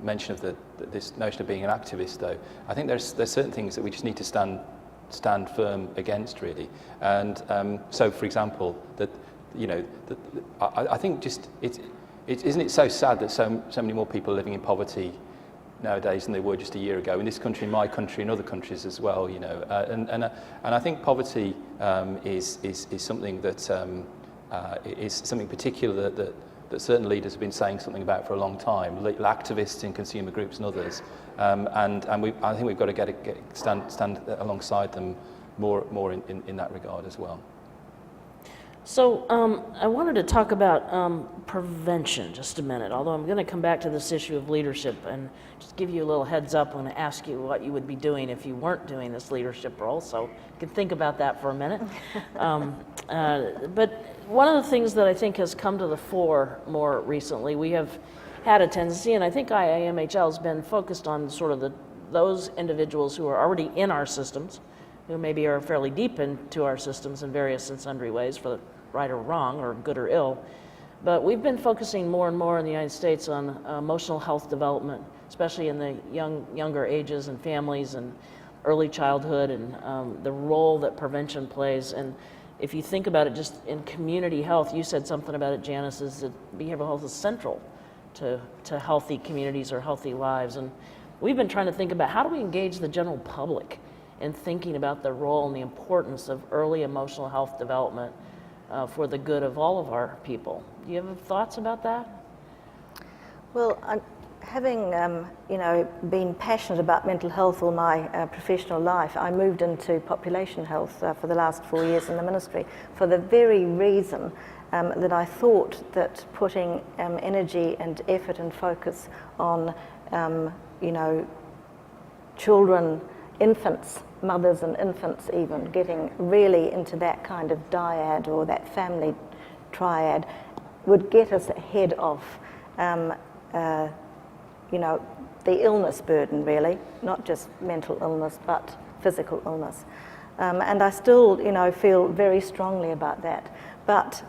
mention of this notion of being an activist, though. I think there's certain things that we just need to stand firm against, really. And so, for example, I think just isn't it so sad that so many more people are living in poverty nowadays than they were just a year ago in this country, in my country, in other countries as well, you know. And I think poverty is something that is something particular that certain leaders have been saying something about for a long time, activists in consumer groups and others. I think we've got to stand alongside them more in that regard as well. So I wanted to talk about prevention just a minute, although I'm going to come back to this issue of leadership and just give you a little heads up when I ask you what you would be doing if you weren't doing this leadership role, so you can think about that for a minute. But one of the things that I think has come to the fore more recently, we have had a tendency, and I think IIMHL has been focused on sort of those individuals who are already in our systems, who maybe are fairly deep into our systems in various and sundry ways, for the right or wrong, or good or ill. But we've been focusing more and more in the United States on emotional health development, especially in the younger ages and families and early childhood, and the role that prevention plays. And if you think about it just in community health, you said something about it, Janice, is that behavioral health is central to healthy communities or healthy lives. And we've been trying to think about how do we engage the general public in thinking about the role and the importance of early emotional health development for the good of all of our people. Do you have thoughts about that? Well, having been passionate about mental health all my professional life, I moved into population health for the last 4 years in the ministry for the very reason that I thought that putting energy and effort and focus on children infants, mothers and infants even, getting really into that kind of dyad or that family triad would get us ahead of, you know, the illness burden really, not just mental illness, but physical illness. And I still, you know, feel very strongly about that. But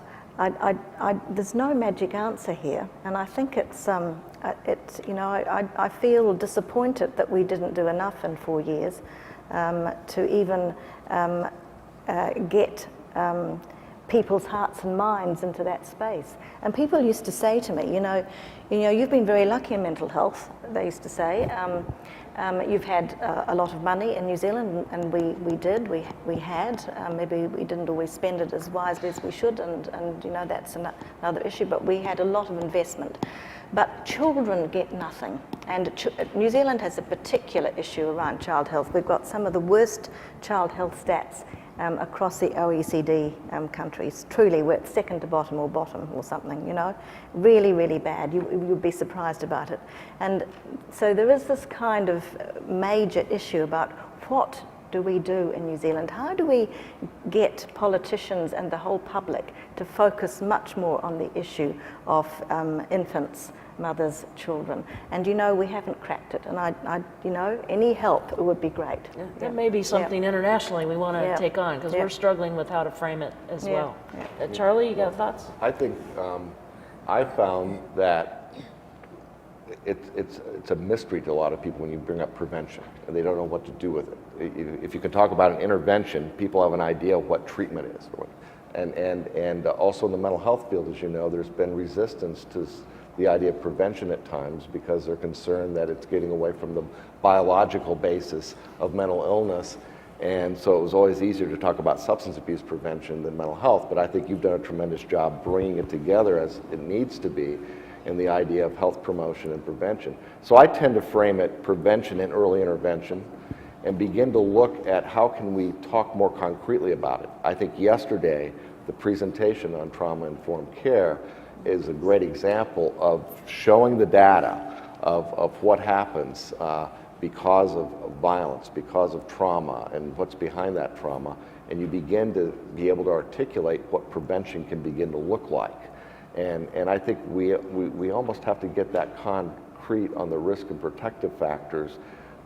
there's no magic answer here, and I think it's you know, I feel disappointed that we didn't do enough in 4 years to even get people's hearts and minds into that space. And people used to say to me, you know, you've been very lucky in mental health, they used to say. You've had a lot of money in New Zealand, and we had. Maybe we didn't always spend it as wisely as we should, and you know, that's another issue, but we had a lot of investment. But children get nothing. And New Zealand has a particular issue around child health. We've got some of the worst child health stats across the OECD countries. Truly, we're second to bottom or something, you know. Really, really bad. You'd be surprised about it. And so there is this kind of major issue about what do we do in New Zealand? How do we get politicians and the whole public to focus much more on the issue of infants, mothers, children? And you know, we haven't cracked it, and I you know, any help would be great. Yeah, that may be something internationally we want to take on, because we're struggling with how to frame it as well. Charlie, you got thoughts? I think I found that it's a mystery to a lot of people when you bring up prevention, and they don't know what to do with it. If you can talk about an intervention, people have an idea of what treatment is. And also in the mental health field, as you know, there's been resistance to the idea of prevention at times because they're concerned that it's getting away from the biological basis of mental illness. And so it was always easier to talk about substance abuse prevention than mental health, but I think you've done a tremendous job bringing it together as it needs to be in the idea of health promotion and prevention. So I tend to frame it prevention and early intervention and begin to look at how can we talk more concretely about it. I think yesterday, the presentation on trauma-informed care is a great example of showing the data of what happens because of violence, because of trauma, and what's behind that trauma. And you begin to be able to articulate what prevention can begin to look like. And I think we almost have to get that concrete on the risk and protective factors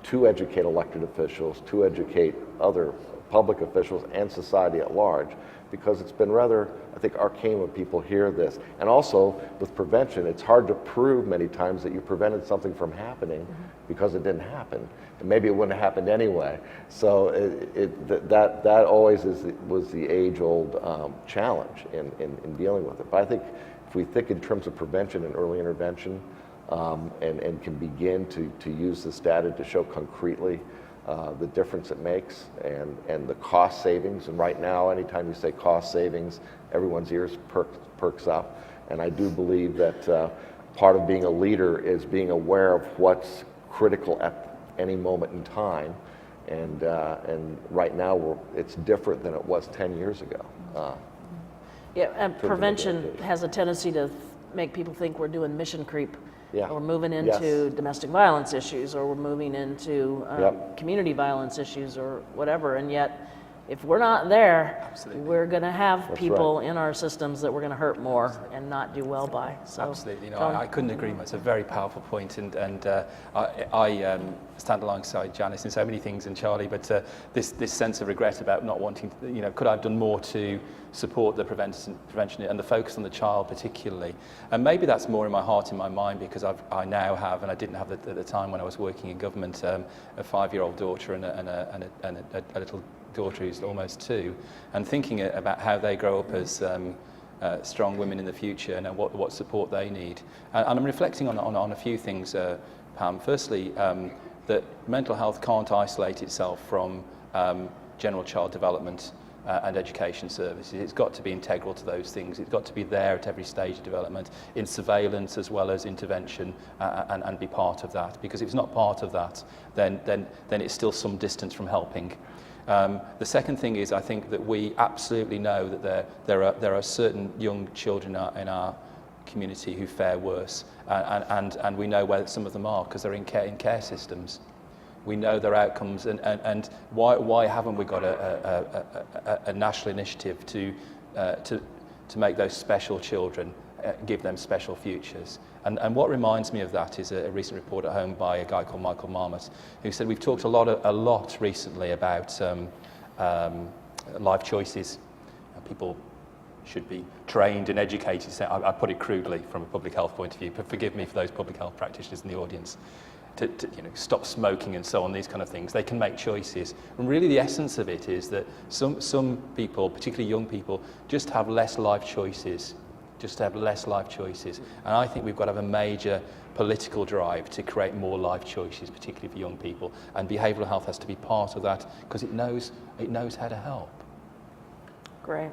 to educate elected officials, to educate other public officials and society at large, because it's been rather, I think, arcane when people hear this. And also, with prevention, it's hard to prove many times that you prevented something from happening because it didn't happen. And maybe it wouldn't have happened anyway. So that always was the age-old challenge in dealing with it. But I think if we think in terms of prevention and early intervention, and can begin to use this data to show concretely the difference it makes and the cost savings. And right now, anytime you say cost savings, everyone's ears perks up. And I do believe that part of being a leader is being aware of what's critical at any moment in time. And right now, it's different than it was 10 years ago. Yeah, and prevention has a tendency to make people think we're doing mission creep. Yeah. Or moving into domestic violence issues, or we're moving into community violence issues, or whatever. And yet, if we're not there, we're going to have people in our systems that we're going to hurt more and not do well by. So, absolutely, you know, I couldn't agree more. It's a very powerful point, and I stand alongside Janice in so many things, and Charlie. But this sense of regret about not wanting, you know, could I have done more to support the prevention and the focus on the child particularly? And maybe that's more in my heart, in my mind, because I now have, and I didn't have at the time when I was working in government, a 5-year-old daughter and a little daughter who's almost 2, and thinking about how they grow up as strong women in the future and what support they need. And I'm reflecting on a few things, Pam. Firstly, that mental health can't isolate itself from general child development and education services. It's got to be integral to those things. It's got to be there at every stage of development, in surveillance as well as intervention, and be part of that. Because if it's not part of that, then it's still some distance from helping. The second thing is, I think that we absolutely know that there are certain young children in our community who fare worse, and we know where some of them are because they're in care systems. We know their outcomes, and why haven't we got a national initiative to make those special children, give them special futures? And what reminds me of that is a recent report at home by a guy called Michael Marmot, who said we've talked a lot recently about life choices. People should be trained and educated. So I put it crudely from a public health point of view, but forgive me for those public health practitioners in the audience. To stop smoking and so on, these kind of things. They can make choices. And really the essence of it is that some people, particularly young people, just have less life choices. And I think we've got to have a major political drive to create more life choices, particularly for young people. And behavioural health has to be part of that because it knows how to help. Great.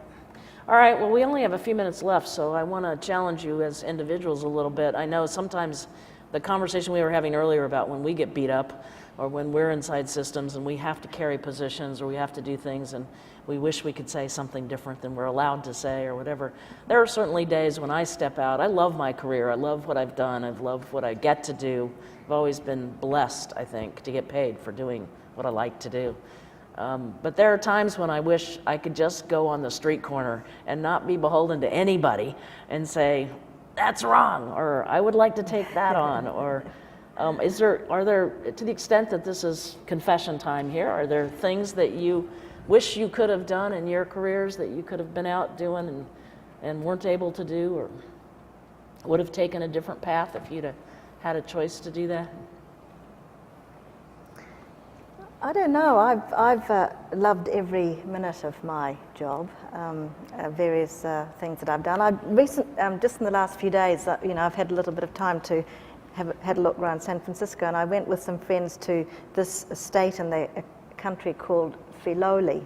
All right, well, we only have a few minutes left, so I want to challenge you as individuals a little bit. I know sometimes the conversation we were having earlier about when we get beat up or when we're inside systems and we have to carry positions or we have to do things and we wish we could say something different than we're allowed to say or whatever. There are certainly days when I step out. I love my career. I love what I've done. I've loved what I get to do. I've always been blessed, I think, to get paid for doing what I like to do. But there are times when I wish I could just go on the street corner and not be beholden to anybody and say, that's wrong, or I would like to take that on, or are there, to the extent that this is confession time here, are there things that you wish you could have done in your careers that you could have been out doing and weren't able to do, or would have taken a different path if you'd have had a choice to do that? I don't know. I've loved every minute of my job. Various things that I've done. Just in the last few days, I've had a little bit of time to had a look around San Francisco, and I went with some friends to this estate in the country called Filoli,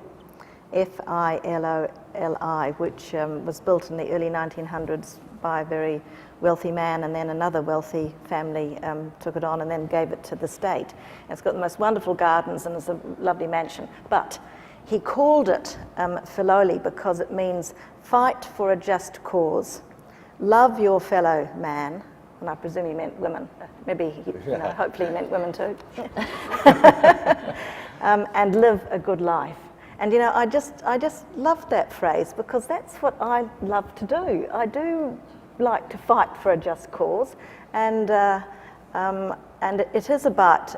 F-I-L-O-L-I, which was built in the early 1900s by a very wealthy man, and then another wealthy family took it on and then gave it to the state. And it's got the most wonderful gardens and it's a lovely mansion. But he called it Filoli because it means fight for a just cause, love your fellow man, and I presume he meant women. Maybe he, hopefully he meant women too. And live a good life. And I just love that phrase because that's what I love to do. I do like to fight for a just cause, and it is about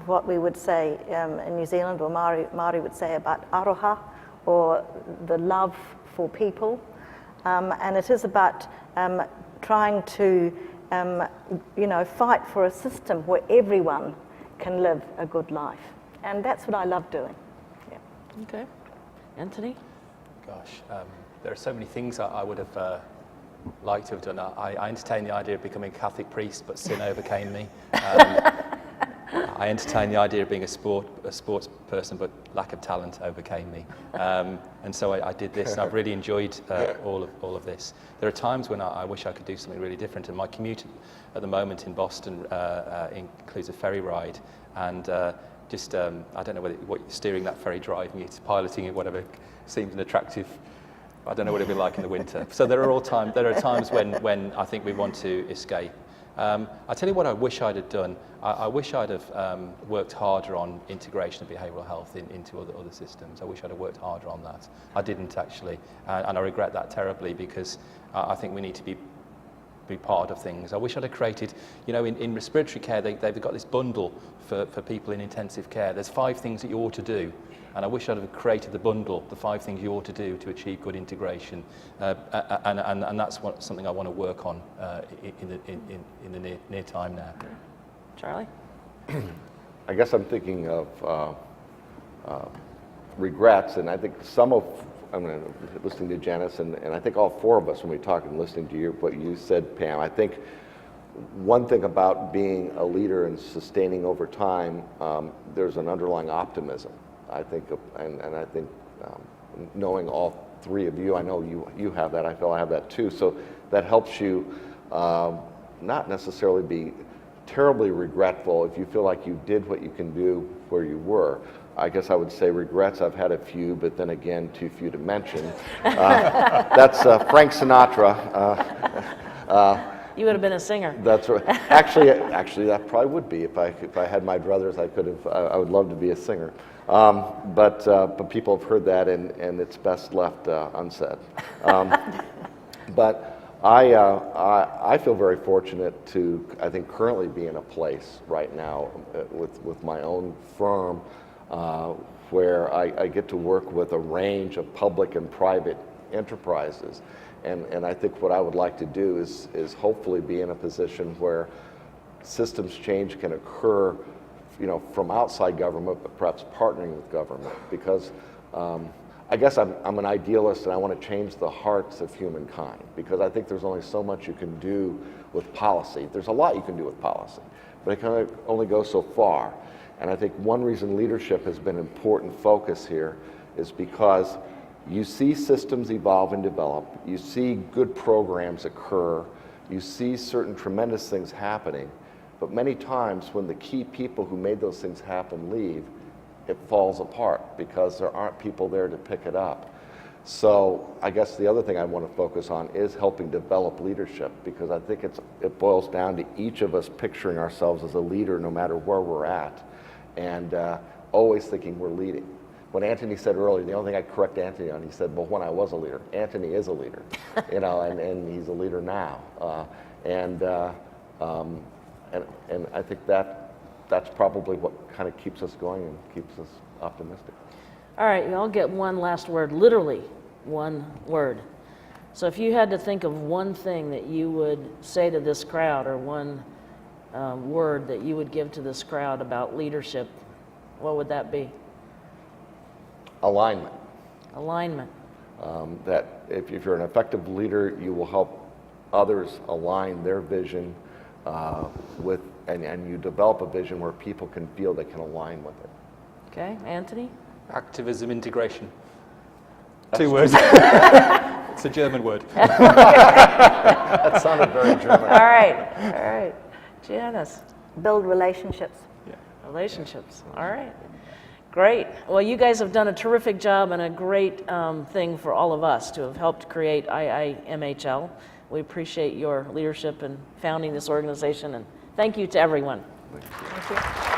what we would say in New Zealand, or Māori would say about aroha, or the love for people, and it is about trying to fight for a system where everyone can live a good life, and that's what I love doing. Okay. Antony? Gosh, there are so many things I would have liked to have done. I entertained the idea of becoming a Catholic priest, but sin overcame me. I entertained the idea of being a sports person, but lack of talent overcame me. And so I did this, and I've really enjoyed all of this. There are times when I wish I could do something really different, and my commute at the moment in Boston includes a ferry ride, and I don't know what steering that ferry, driving it, piloting it, whatever seems an attractive. I don't know what it'd be like in the winter. So there are times when I think we want to escape. I tell you what I wish I'd have done. I wish I'd have worked harder on integration of behavioural health into other systems. I wish I'd have worked harder on that. I didn't actually, and I regret that terribly because I think we need to be part of things. I wish I'd have created, in respiratory care, they've got this bundle for people in intensive care. There's 5 things that you ought to do, and I wish I'd have created the bundle, the 5 things you ought to do to achieve good integration, and that's something I want to work on in the near time now. Charlie? I guess I'm thinking of regrets, and I think listening to Janice, and I think all 4 of us, when we talk and listening to what you said, Pam, I think one thing about being a leader and sustaining over time, there's an underlying optimism. I think, and I think knowing all 3 of you, I know you have that. I feel I have that too. So that helps you not necessarily be terribly regretful if you feel like you did what you can do where you were. I guess I would say regrets, I've had a few, but then again, too few to mention. That's Frank Sinatra. You would have been a singer. That's right. Actually, that probably would be if I had my druthers. I would love to be a singer. But people have heard that, and it's best left unsaid. But I feel very fortunate to, I think, currently be in a place right now with my own firm where I get to work with a range of public and private enterprises. And I think what I would like to do is hopefully be in a position where systems change can occur, from outside government, but perhaps partnering with government. Because I guess I'm an idealist, and I want to change the hearts of humankind. Because I think there's only so much you can do with policy. There's a lot you can do with policy, but it can only go so far. And I think one reason leadership has been an important focus here is because you see systems evolve and develop, you see good programs occur, you see certain tremendous things happening, but many times when the key people who made those things happen leave, it falls apart because there aren't people there to pick it up. So I guess the other thing I want to focus on is helping develop leadership, because I think it boils down to each of us picturing ourselves as a leader no matter where we're at, and always thinking we're leading. When Antony said earlier, the only thing I correct Antony on, he said, well, when I was a leader. Antony is a leader, and he's a leader now. And I think that's probably what kind of keeps us going and keeps us optimistic. All right, you all get one last word, literally one word. So if you had to think of one thing that you would say to this crowd, or one word that you would give to this crowd about leadership, what would that be? Alignment. Alignment. That if you're an effective leader, you will help others align their vision with, and you develop a vision where people can feel they can align with it. Okay, Antony? Activism integration. 2 words. It's a German word. That sounded very German. All right. Janice? Build relationships. Relationships. All right. Great. Well, you guys have done a terrific job and a great thing for all of us to have helped create IIMHL. We appreciate your leadership in founding this organization, and thank you to everyone. Thank you.